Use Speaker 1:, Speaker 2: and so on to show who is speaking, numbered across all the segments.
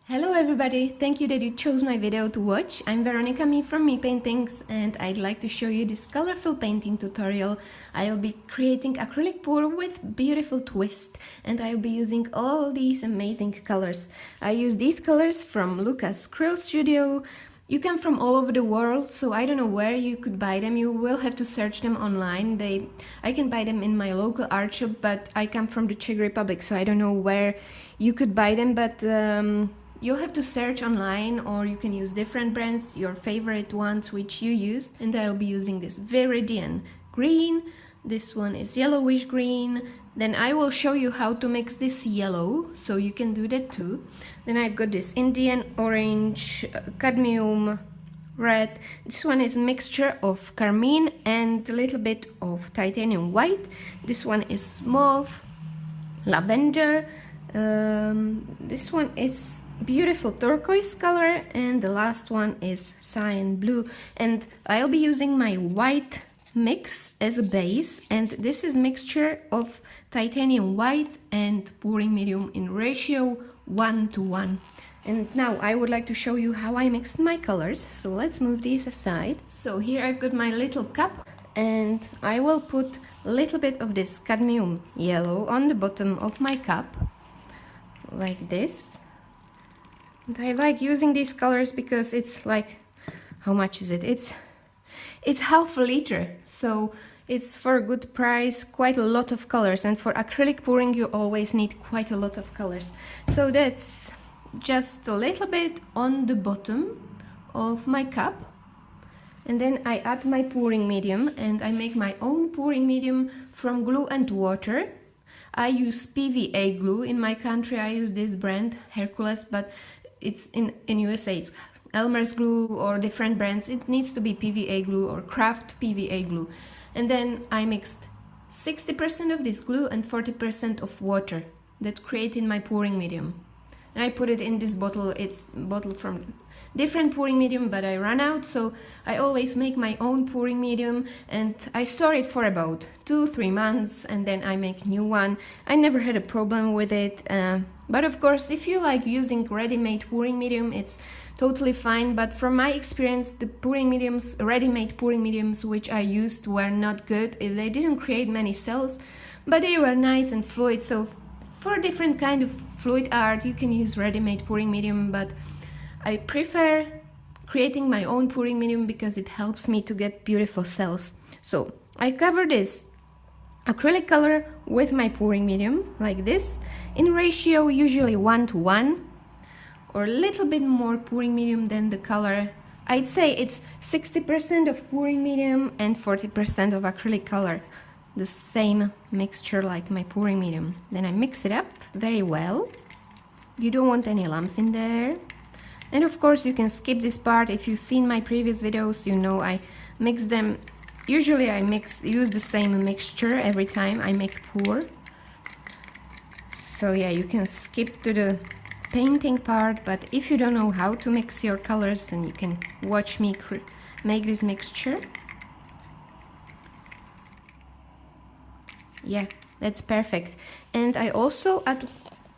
Speaker 1: Hello everybody, thank you that you chose my video to watch. I'm Veronika from Mii Paintings and I'd like to show you this colorful painting tutorial. I'll be creating acrylic pour with beautiful twist and I'll be using all these amazing colors. I use these colors from Lukas Cryl Studio. You come from all over the world, so I don't know where you could buy them. You will have to search them online. I can buy them in my local art shop, but I come from the Czech Republic, so I don't know where you could buy them, but you'll have to search online, or you can use different brands, your favorite ones which you use. And I'll be using this Viridian green, this one is yellowish green. Then I will show you how to mix this yellow, so you can do that too. Then I've got this Indian orange, cadmium red. This one is a mixture of carmine and a little bit of titanium white. This one is mauve, lavender. This one is beautiful turquoise color, and the last one is cyan blue. And I'll be using my white mix as a base, and this is mixture of titanium white and pouring medium in ratio 1:1. And now I would like to show you how I mixed my colors, so let's move these aside. So here I've got my little cup, and I will put a little bit of this cadmium yellow on the bottom of my cup like this. And I like using these colors because it's like, how much is it? It's half a liter, so it's for a good price, quite a lot of colors. And for acrylic pouring you always need quite a lot of colors. So that's just a little bit on the bottom of my cup. And then I add my pouring medium, and I make my own pouring medium from glue and water. I use PVA glue. In my country I use this brand, Hercules, but it's in USA it's Elmer's glue or different brands. It needs to be PVA glue or craft PVA glue. And then I mixed 60% of this glue and 40% of water that created my pouring medium. And I put it in this bottle. It's a bottle from different pouring medium, but I ran out, so I always make my own pouring medium, and I store it for about 2-3 months, and then I make new one. I never had a problem with it, but of course if you like using ready-made pouring medium, it's totally fine. But from my experience, the pouring mediums, ready-made pouring mediums which I used were not good. They didn't create many cells, but they were nice and fluid. So for different kind of fluid art you can use ready-made pouring medium, but I prefer creating my own pouring medium because it helps me to get beautiful cells. So I cover this acrylic color with my pouring medium like this, in ratio usually 1:1, or a little bit more pouring medium than the color. I'd say it's 60% of pouring medium and 40% of acrylic color. The same mixture like my pouring medium. Then I mix it up very well. You don't want any lumps in there. And of course you can skip this part. If you've seen my previous videos, you know I mix them. Usually I use the same mixture every time I make pour. So yeah, you can skip to the painting part, but if you don't know how to mix your colors, then you can watch me make this mixture. Yeah, that's perfect. And I also add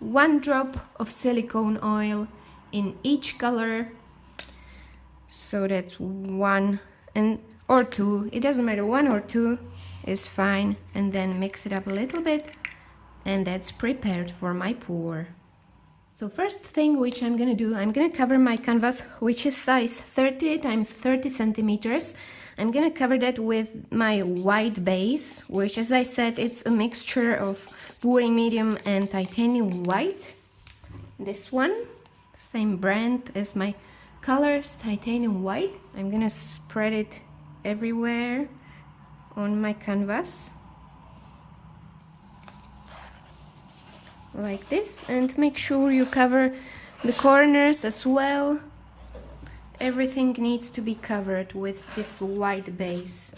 Speaker 1: 1 drop of silicone oil in each color, so that's 1 or 2, it doesn't matter, 1 or 2 is fine. And then mix it up a little bit, and that's prepared for my pour. So first thing which I'm gonna do, I'm gonna cover my canvas, which is size 30 × 30 centimeters. I'm gonna cover that with my white base, which, as I said, it's a mixture of pouring medium and titanium white. This one, same brand as my colors, titanium white. I'm gonna spread it everywhere on my canvas like this, and make sure you cover the corners as well. Everything needs to be covered with this white base.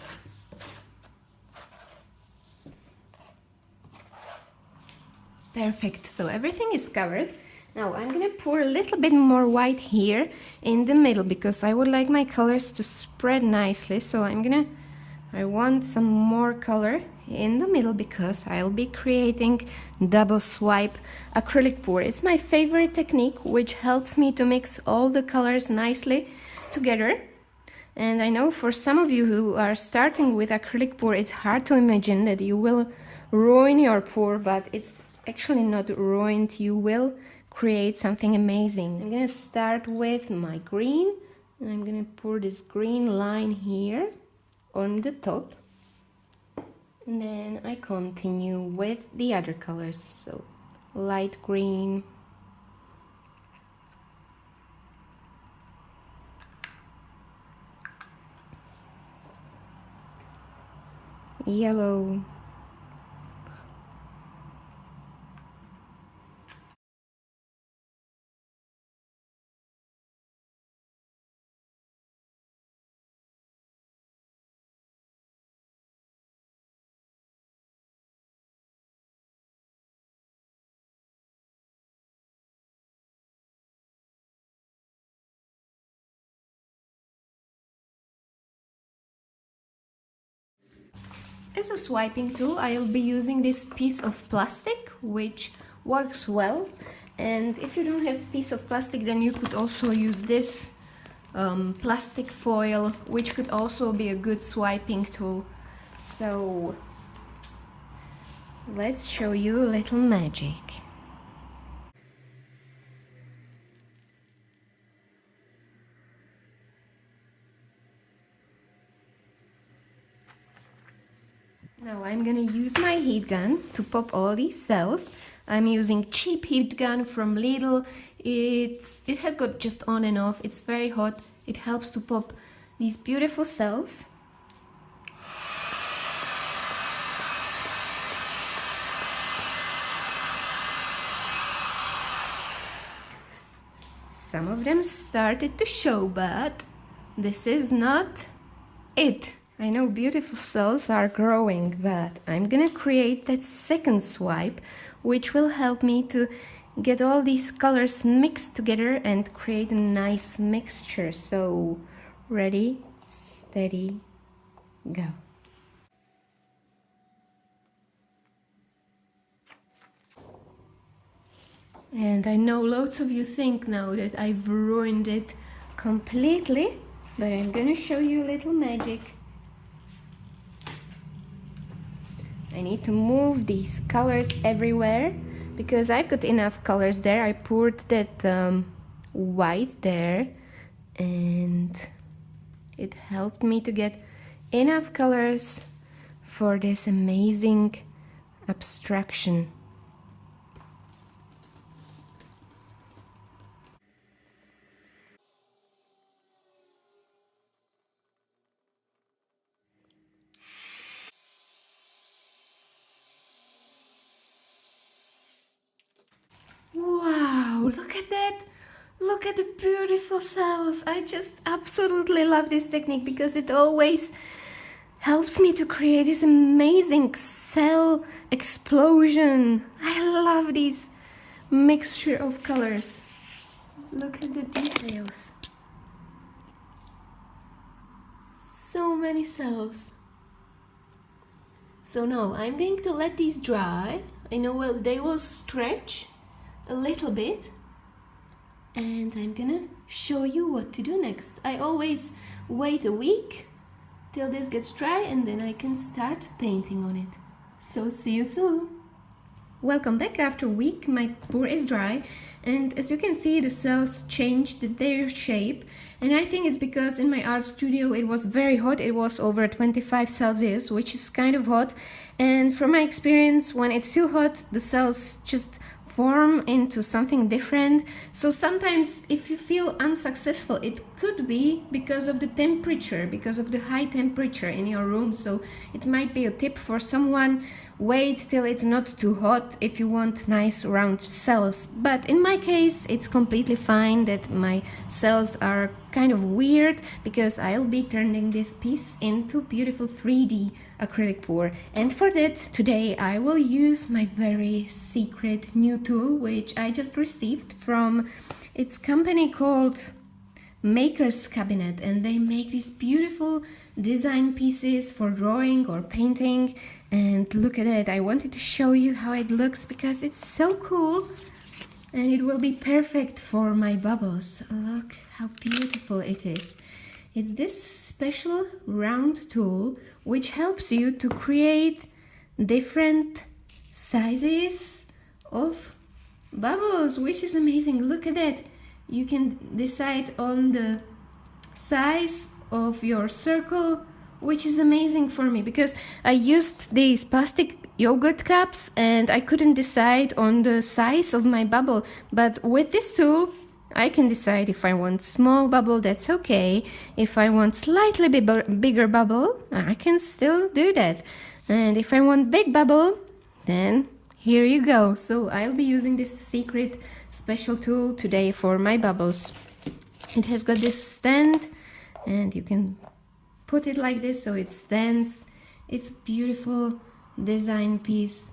Speaker 1: Perfect, so everything is covered. Now I'm gonna pour a little bit more white here in the middle because I would like my colors to spread nicely. So I'm gonna I want some more color in the middle because I'll be creating double swipe acrylic pour. It's my favorite technique, which helps me to mix all the colors nicely together. And I know for some of you who are starting with acrylic pour, it's hard to imagine that you will ruin your pour, but it's actually not ruined. You will create something amazing. I'm gonna start with my green, and I'm gonna pour this green line here on the top, and then I continue with the other colors, so light green, yellow, As a swiping tool, I'll be using this piece of plastic, which works well. And if you don't have piece of plastic, then you could also use this plastic foil, which could also be a good swiping tool. So let's show you a little magic. Now I'm gonna use my heat gun to pop all these cells. I'm using cheap heat gun from Lidl. It has got just on and off. It's very hot. It helps to pop these beautiful cells. Some of them started to show, but this is not it. I know beautiful cells are growing, but I'm gonna create that second swipe, which will help me to get all these colors mixed together and create a nice mixture. So, ready, steady, go. And I know lots of you think now that I've ruined it completely, but I'm gonna show you a little magic. I need to move these colors everywhere because I've got enough colors there. I poured that white there and it helped me to get enough colors for this amazing abstraction. Wow, look at that! Look at the beautiful cells! I just absolutely love this technique because it always helps me to create this amazing cell explosion. I love this mixture of colors. Look at the details. So many cells. So now I'm going to let these dry. I know they will stretch a little bit, and I'm gonna show you what to do next. I always wait a week till this gets dry and then I can start painting on it. So see you soon! Welcome back. After a week my pour is dry, and as you can see the cells changed their shape, and I think it's because in my art studio it was very hot. It was over 25 Celsius, which is kind of hot, and from my experience when it's too hot the cells just form into something different. So sometimes if you feel unsuccessful, it could be because of the temperature, because of the high temperature in your room. So it might be a tip for someone: wait till it's not too hot if you want nice round cells. But in my case it's completely fine that my cells are kind of weird, because I'll be turning this piece into beautiful 3D acrylic pour. And for that today I will use my very secret new tool, which I just received from its company called maker's cabinet, and they make these beautiful design pieces for drawing or painting. And look at it, I wanted to show you how it looks because it's so cool, and it will be perfect for my bubbles. Look how beautiful it is. It's this special round tool which helps you to create different sizes of bubbles, which is amazing. Look at that. You can decide on the size of your circle, which is amazing for me because I used these plastic yogurt cups and I couldn't decide on the size of my bubble. But with this tool, I can decide if I want small bubble, that's okay. If I want slightly bigger bubble, I can still do that. And if I want big bubble, then here you go. So I'll be using this secret special tool today for my bubbles. It has got this stand and you can put it like this so it stands. It's beautiful design piece.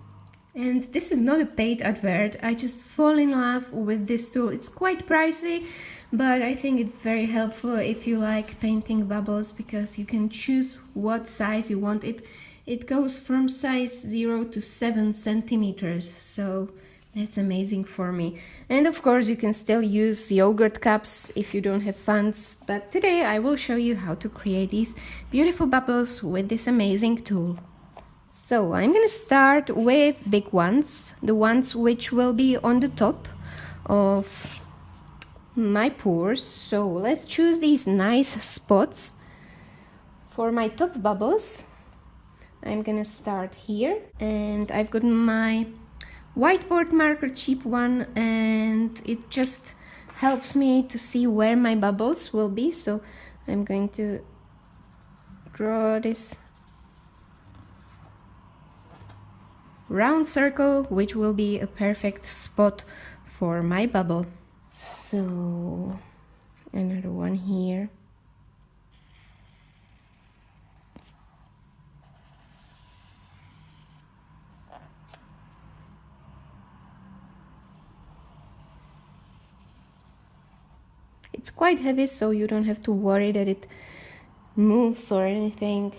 Speaker 1: And this is not a paid advert. I just fall in love with this tool. It's quite pricey, but I think it's very helpful if you like painting bubbles because you can choose what size you want. It goes from size 0 to 7 centimeters, so that's amazing for me. And of course you can still use yogurt cups if you don't have funds, but today I will show you how to create these beautiful bubbles with this amazing tool. So I'm gonna start with big ones, the ones which will be on the top of my pores. So let's choose these nice spots for my top bubbles. I'm gonna start here, and I've got my whiteboard marker, cheap one, and it just helps me to see where my bubbles will be. So I'm going to draw this round circle, which will be a perfect spot for my bubble. So another one here. It's quite heavy, so you don't have to worry that it moves or anything.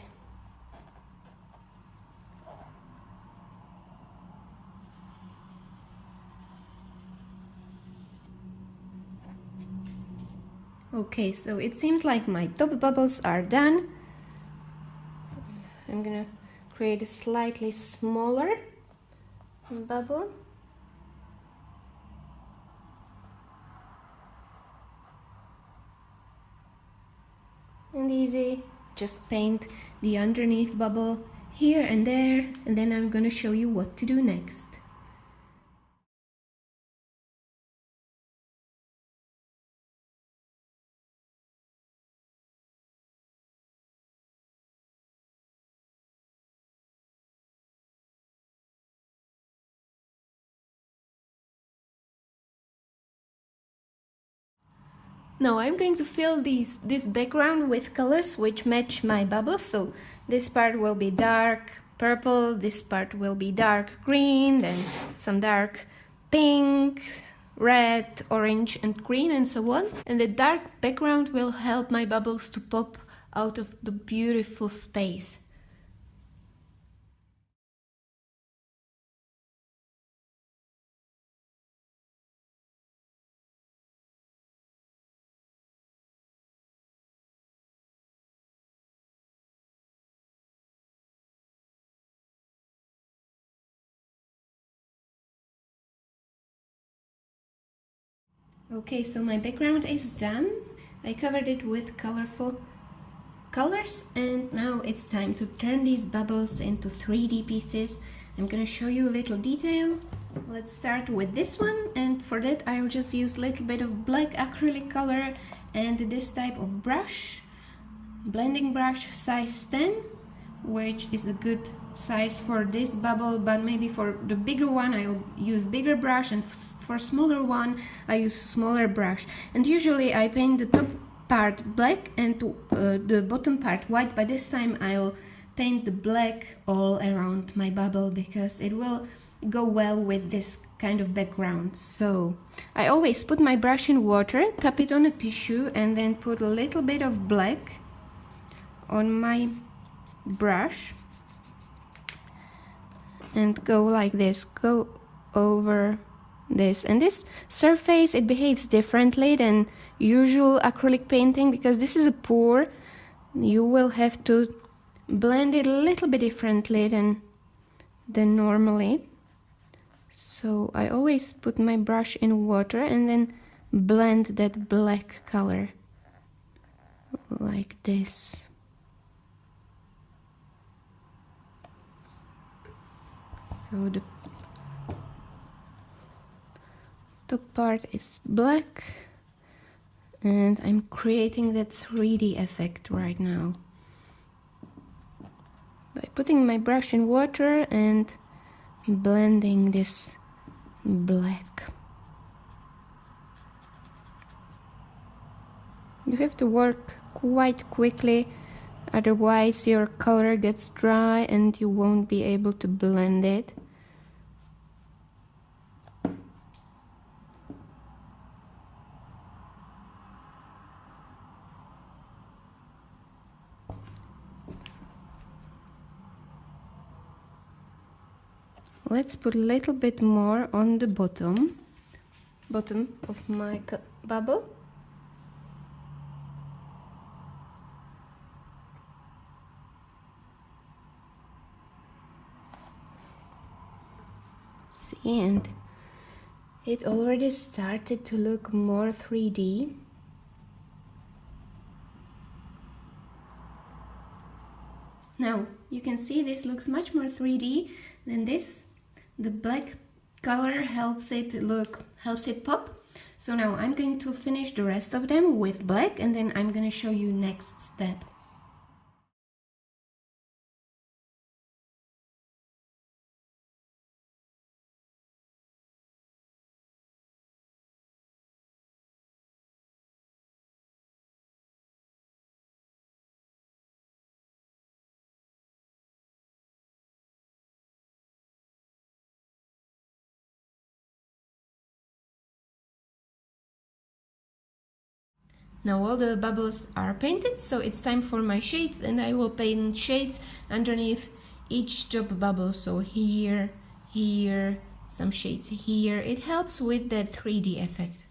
Speaker 1: Okay, so it seems like my top bubbles are done. I'm gonna create a slightly smaller bubble. And easy, just paint the underneath bubble here and there, and then I'm gonna show you what to do next. Now I'm going to fill this background with colors which match my bubbles. So this part will be dark purple, this part will be dark green, then some dark pink, red, orange and green and so on. And the dark background will help my bubbles to pop out of the beautiful space. Okay, so my background is done. I covered it with colorful colors, and now it's time to turn these bubbles into 3D pieces. I'm gonna show you a little detail. Let's start with this one, and for that I'll just use a little bit of black acrylic color and this type of brush, blending brush size 10, which is a good size for this bubble, but maybe for the bigger one I'll use bigger brush, and for smaller one I use smaller brush. And usually I paint the top part black and the bottom part white, but this time I'll paint the black all around my bubble because it will go well with this kind of background. So I always put my brush in water, tap it on a tissue, and then put a little bit of black on my brush and go like this, go over this. And this surface, it behaves differently than usual acrylic painting because this is a pour. You will have to blend it a little bit differently than normally. So I always put my brush in water and then blend that black color like this. So the top part is black and I'm creating that 3D effect right now by putting my brush in water and blending this black. You have to work quite quickly, otherwise your color gets dry and you won't be able to blend it. Let's put a little bit more on the bottom of my bubble. See, and it already started to look more 3D. Now you can see this looks much more 3D than this. The black color helps it pop. So now I'm going to finish the rest of them with black and then I'm going to show you next step. Now all the bubbles are painted, so it's time for my shades, and I will paint shades underneath each top bubble. So here, here, some shades here. It helps with that 3D effect.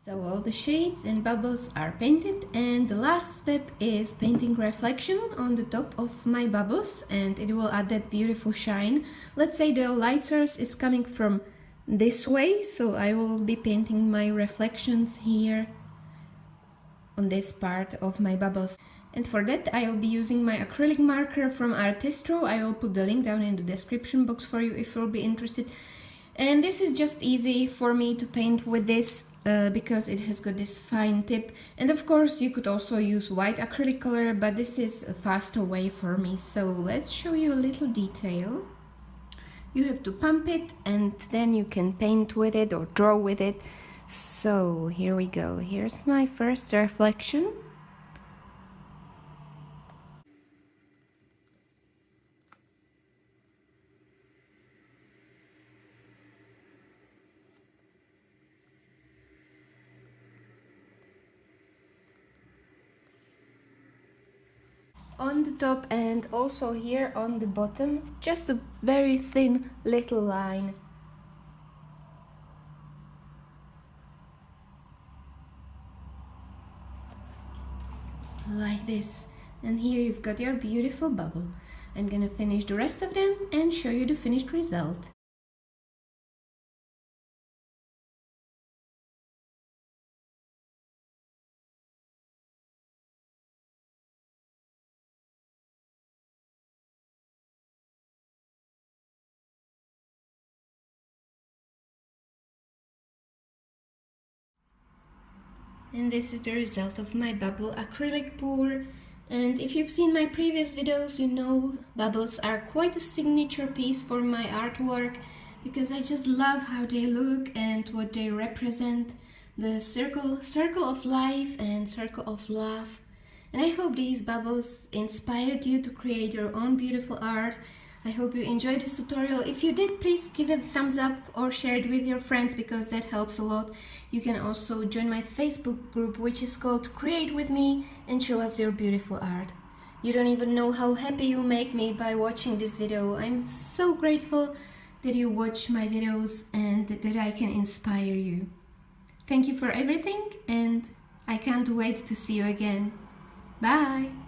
Speaker 1: So all the shades and bubbles are painted, and the last step is painting reflection on the top of my bubbles, and it will add that beautiful shine. Let's say the light source is coming from this way, so I will be painting my reflections here on this part of my bubbles. And for that I'll be using my acrylic marker from Artistro. I will put the link down in the description box for you if you'll be interested. And this is just easy for me to paint with this because it has got this fine tip. And of course you could also use white acrylic color, but this is a faster way for me. So let's show you a little detail. You have to pump it and then you can paint with it or draw with it. So here we go. Here's my first reflection. On the top and also here on the bottom, just a very thin little line. Like this. And here you've got your beautiful bubble. I'm gonna finish the rest of them and show you the finished result. And this is the result of my bubble acrylic pour. And if you've seen my previous videos, you know bubbles are quite a signature piece for my artwork because I just love how they look and what they represent. the circle of life and circle of love. And I hope these bubbles inspired you to create your own beautiful art. I hope you enjoyed this tutorial. If you did, please give it a thumbs up or share it with your friends because that helps a lot. You can also join my Facebook group, which is called Create With Me, and show us your beautiful art. You don't even know how happy you make me by watching this video. I'm so grateful that you watch my videos and that I can inspire you. Thank you for everything, and I can't wait to see you again. Bye!